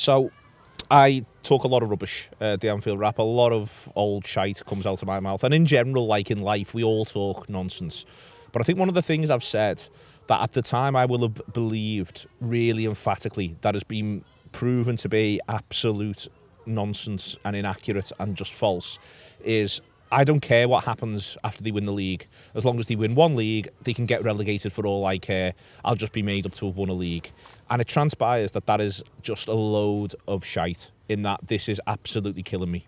So, I talk a lot of rubbish at the Anfield Wrap. A lot of old shite comes out of my mouth. And in general, like in life, we all talk nonsense. But I think one of the things I've said that at the time I will have believed really emphatically that has been proven to be absolute nonsense and inaccurate and just false is I don't care what happens after they win the league. As long as they win one league, they can get relegated for all I care. I'll just be made up to have won a league. And it transpires that that is just a load of shite, in that this is absolutely killing me.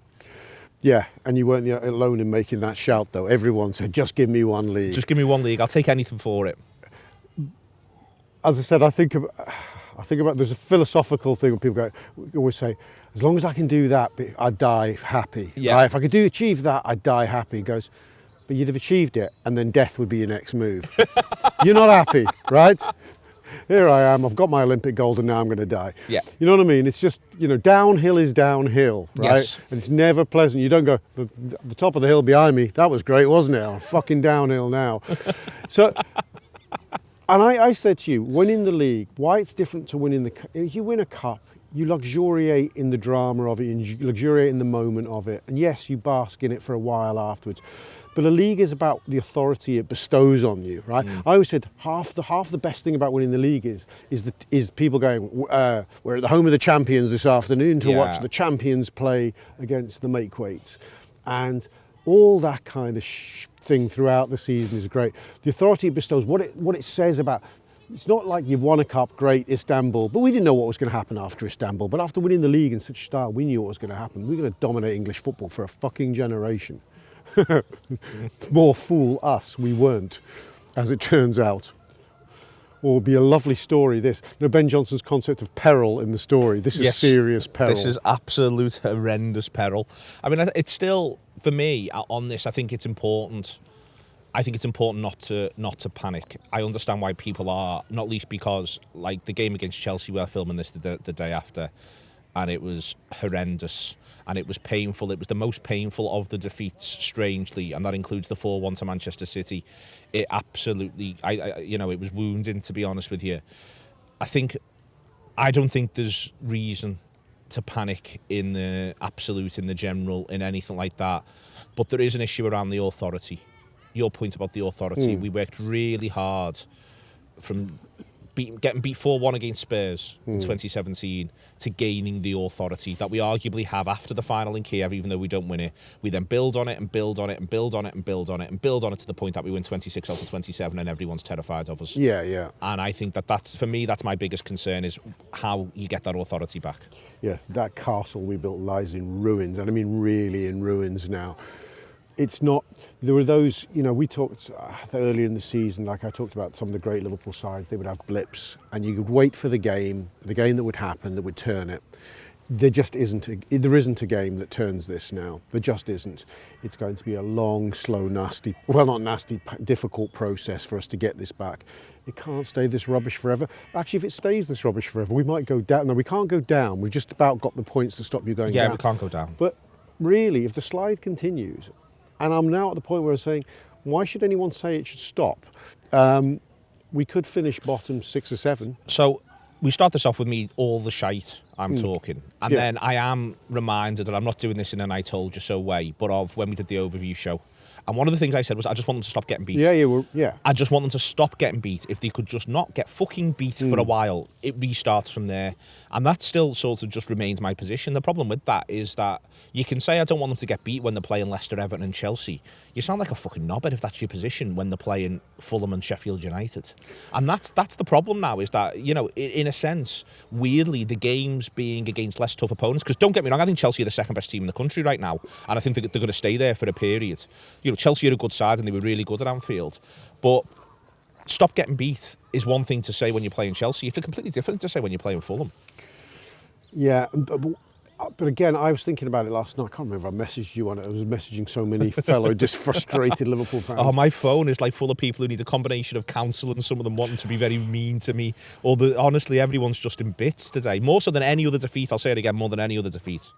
Yeah, and you weren't alone in making that shout, though. Everyone said, just give me one league. Just give me one league. I'll take anything for it. As I said, I think about there's a philosophical thing where people always say, as long as I can do that, I die happy. Yeah. Right? If I could achieve that, I die happy. He goes, but you'd have achieved it, and then death would be your next move. You're not happy, right? Here I am, I've got my Olympic gold and now I'm going to die. Yeah. You know what I mean? It's just, downhill is downhill, right? Yes. And it's never pleasant. You don't go, the top of the hill behind me, that was great, wasn't it? I'm fucking downhill now. So, and I said to you, winning the league, why it's different to winning you win a cup, you luxuriate in the drama of it, and you luxuriate in the moment of it. And yes, you bask in it for a while afterwards. But a league is about the authority it bestows on you, right? I always said half the best thing about winning the league is people going, we're at the home of the champions this afternoon to watch the champions play against the makeweights, and all that kind of thing throughout the season is great. The authority it bestows, what it says about. It's not like you've won a cup, great, Istanbul, but we didn't know what was going to happen after Istanbul. But after winning the league in such style, we knew what was going to happen. We're going to dominate English football for a fucking generation. More fool us, we weren't, as it turns out. Or it'll be a lovely story, this. Ben Johnson's concept of peril in the story. This is serious peril. This is absolute horrendous peril. I mean, it's still, for me, on this, I think it's important. I think it's important not to panic. I understand why people are, not least because, like, the game against Chelsea, we're filming this the day after, and it was horrendous. And it was painful. It was the most painful of the defeats, strangely, and that includes the 4-1 to Manchester City. It absolutely, it was wounding, to be honest with you. I don't think there's reason to panic in the absolute, in the general, in anything like that. But there is an issue around the authority. Your point about the authority. We worked really hard from getting beat 4-1 against Spurs in 2017 to gaining the authority that we arguably have after the final in Kiev, even though we don't win it. We then build on it and build on it and build on it and build on it and build on it to the point that we win 26 out of 27 and everyone's terrified of us. Yeah. And I think that's, for me, that's my biggest concern, is how you get that authority back. Yeah, that castle we built lies in ruins, and I mean really in ruins now. It's not, there were those, we talked earlier in the season, like I talked about some of the great Liverpool sides, they would have blips, and you could wait for the game that would happen, that would turn it. There isn't a game that turns this now. There just isn't. It's going to be a long, slow, difficult process for us to get this back. It can't stay this rubbish forever. Actually, if it stays this rubbish forever, we might go down. No, we can't go down. We've just about got the points to stop you going down. Yeah, we can't go down. But really, if the slide continues, and I'm now at the point where I'm saying, why should anyone say it should stop? We could finish bottom 6 or 7. So we start this off with me, all the shite I'm talking. And then I am reminded that I'm not doing this in an I told you so way, but of when we did the overview show. And one of the things I said was, I just want them to stop getting beat. Yeah. I just want them to stop getting beat. If they could just not get fucking beat for a while, it restarts from there. And that still sort of just remains my position. The problem with that is that you can say I don't want them to get beat when they're playing Leicester, Everton and Chelsea. You sound like a fucking knobhead if that's your position when they're playing Fulham and Sheffield United. And that's the problem now, is that, in a sense, weirdly, the games being against less tough opponents, because don't get me wrong, I think Chelsea are the second best team in the country right now, and I think they're going to stay there for a period. Chelsea are a good side and they were really good at Anfield, but stop getting beat is one thing to say when you're playing Chelsea. It's a completely different thing to say when you're playing Fulham. Yeah, but again, I was thinking about it last night. I can't remember, I messaged you on it. I was messaging so many fellow just frustrated Liverpool fans. Oh, my phone is like full of people who need a combination of counsel and some of them wanting to be very mean to me. Honestly, everyone's just in bits today. More so than any other defeat. I'll say it again, more than any other defeat.